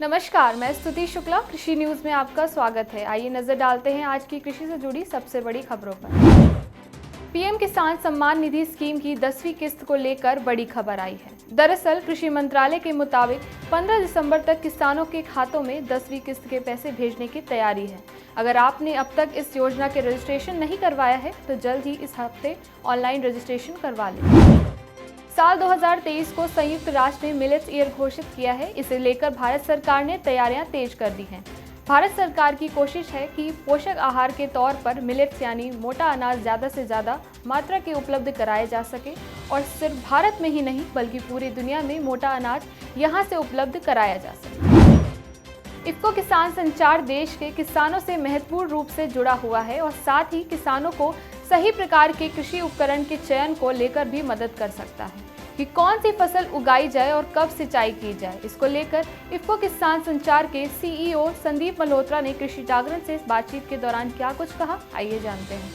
नमस्कार, मैं स्तुति शुक्ला। कृषि न्यूज में आपका स्वागत है। आइए नजर डालते हैं आज की कृषि से जुड़ी सबसे बड़ी खबरों पर। पीएम किसान सम्मान निधि स्कीम की 10वीं किस्त को लेकर बड़ी खबर आई है। दरअसल कृषि मंत्रालय के मुताबिक 15 दिसंबर तक किसानों के खातों में 10वीं किस्त के पैसे भेजने की तैयारी है। अगर आपने अब तक इस योजना के रजिस्ट्रेशन नहीं करवाया है तो जल्द ही इस हफ्ते ऑनलाइन रजिस्ट्रेशन करवा लें। साल 2023 को संयुक्त राष्ट्र ने मिलेट्स ईयर घोषित किया है। इसे लेकर भारत सरकार ने तैयारियां तेज कर दी हैं। भारत सरकार की कोशिश है कि पोषक आहार के तौर पर मिलेट्स यानी मोटा अनाज ज़्यादा से ज़्यादा मात्रा के उपलब्ध कराए जा सके और सिर्फ भारत में ही नहीं बल्कि पूरी दुनिया में मोटा अनाज यहां से उपलब्ध कराया जा सके। इफ्को किसान संचार देश के किसानों से महत्वपूर्ण रूप से जुड़ा हुआ है और साथ ही किसानों को सही प्रकार के कृषि उपकरण के चयन को लेकर भी मदद कर सकता है कि कौन सी फसल उगाई जाए और कब सिंचाई की जाए। इसको लेकर इफ्को किसान संचार के सीईओ संदीप मल्होत्रा ने कृषि जागरण से बातचीत के दौरान क्या कुछ कहा, आइए जानते हैं।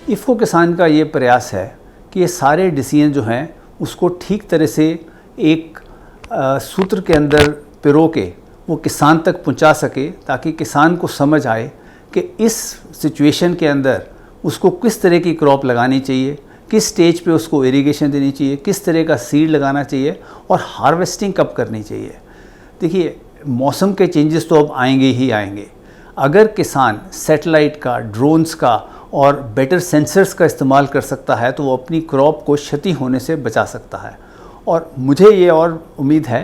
इफ्को किसान का ये प्रयास है कि ये सारे डिसीजन जो हैं उसको ठीक तरह से एक सूत्र के अंदर पिरो के वो किसान तक पहुंचा सके, ताकि किसान को समझ आए कि इस सिचुएशन के अंदर उसको किस तरह की क्रॉप लगानी चाहिए, किस स्टेज पे उसको इरिगेशन देनी चाहिए, किस तरह का सीड लगाना चाहिए और हार्वेस्टिंग कब करनी चाहिए। देखिए, मौसम के चेंजेस तो अब आएंगे ही आएंगे। अगर किसान सैटेलाइट का, ड्रोन्स का और बेटर सेंसर्स का इस्तेमाल कर सकता है तो वो अपनी क्रॉप को क्षति होने से बचा सकता है। और मुझे ये और उम्मीद है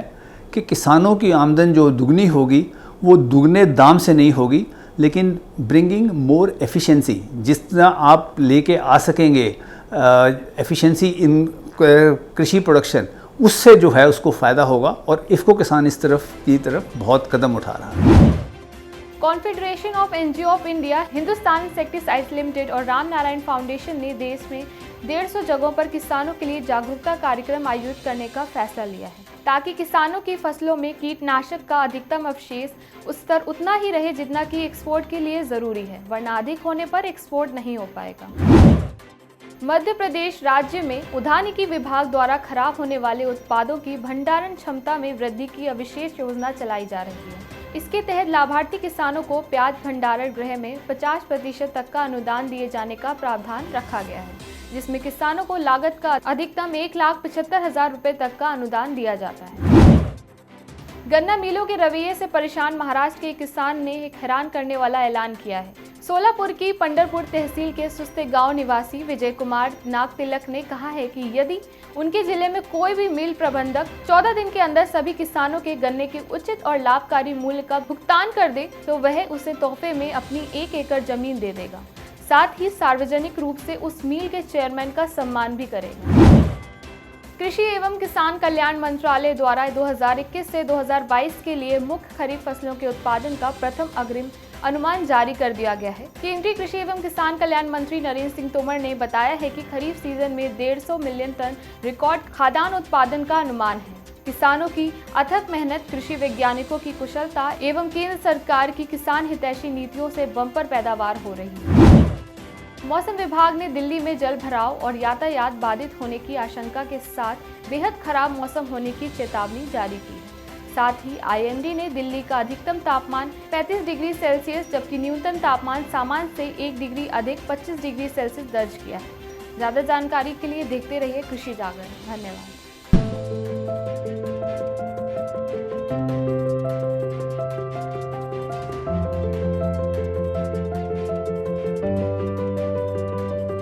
कि किसानों की आमदन जो दुगनी होगी वो दुगने दाम से नहीं होगी, लेकिन ब्रिंगिंग मोर एफिशिएंसी, जितना आप लेके आ सकेंगे एफिशिएंसी इन कृषि प्रोडक्शन, उससे जो है उसको फ़ायदा होगा। और इफ्को किसान इस तरफ बहुत कदम उठा रहा है। Confederation of NGO of India, Hindustan insecticides limited और राम नारायण फाउंडेशन ने देश में 150 जगहों पर किसानों के लिए जागरूकता कार्यक्रम आयोजित करने का फैसला लिया है, ताकि किसानों की फसलों में कीटनाशक का अधिकतम अवशेष स्तर उतना ही रहे जितना कि एक्सपोर्ट के लिए जरूरी है, वरना अधिक होने पर एक्सपोर्ट नहीं हो पाएगा। मध्य प्रदेश राज्य में उद्यानिकी विभाग द्वारा खराब होने वाले उत्पादों की भंडारण क्षमता में वृद्धि की विशेष योजना चलाई जा रही है। इसके तहत लाभार्थी किसानों को प्याज भंडारण गृह में 50% तक का अनुदान दिए जाने का प्रावधान रखा गया है, जिसमें किसानों को लागत का अधिकतम 1,75,000 रुपए तक का अनुदान दिया जाता है। गन्ना मिलों के रवैये से परेशान महाराष्ट्र के किसान ने एक हैरान करने वाला ऐलान किया है। सोलापुर की पंढरपुर तहसील के सुस्ते गांव निवासी विजय कुमार नागतिलक ने कहा है कि यदि उनके जिले में कोई भी मिल प्रबंधक 14 दिन के अंदर सभी किसानों के गन्ने के उचित और लाभकारी मूल्य का भुगतान कर दे तो वह उसे तोहफे में अपनी 1 एकड़ जमीन दे देगा। साथ ही सार्वजनिक रूप से उस मिल के चेयरमैन का सम्मान भी करेगा। कृषि एवं किसान कल्याण मंत्रालय द्वारा 2021 से 2022 के लिए मुख्य खरीफ फसलों के उत्पादन का प्रथम अग्रिम अनुमान जारी कर दिया गया है। केंद्रीय कृषि एवं किसान कल्याण मंत्री नरेंद्र सिंह तोमर ने बताया है कि खरीफ सीजन में 150 मिलियन टन रिकॉर्ड खाद्यान्न उत्पादन का अनुमान है। किसानों की अथक मेहनत, कृषि वैज्ञानिकों की कुशलता एवं केंद्र सरकार की किसान हितैषी नीतियों से बम्पर पैदावार हो रही है। मौसम विभाग ने दिल्ली में जल भराव और यातायात बाधित होने की आशंका के साथ बेहद खराब मौसम होने की चेतावनी जारी की है। साथ ही आईएमडी ने दिल्ली का अधिकतम तापमान 35 डिग्री सेल्सियस जबकि न्यूनतम तापमान सामान्य से 1 डिग्री अधिक 25 डिग्री सेल्सियस दर्ज किया है। ज्यादा जानकारी के लिए देखते रहिए कृषि जागरण। धन्यवाद।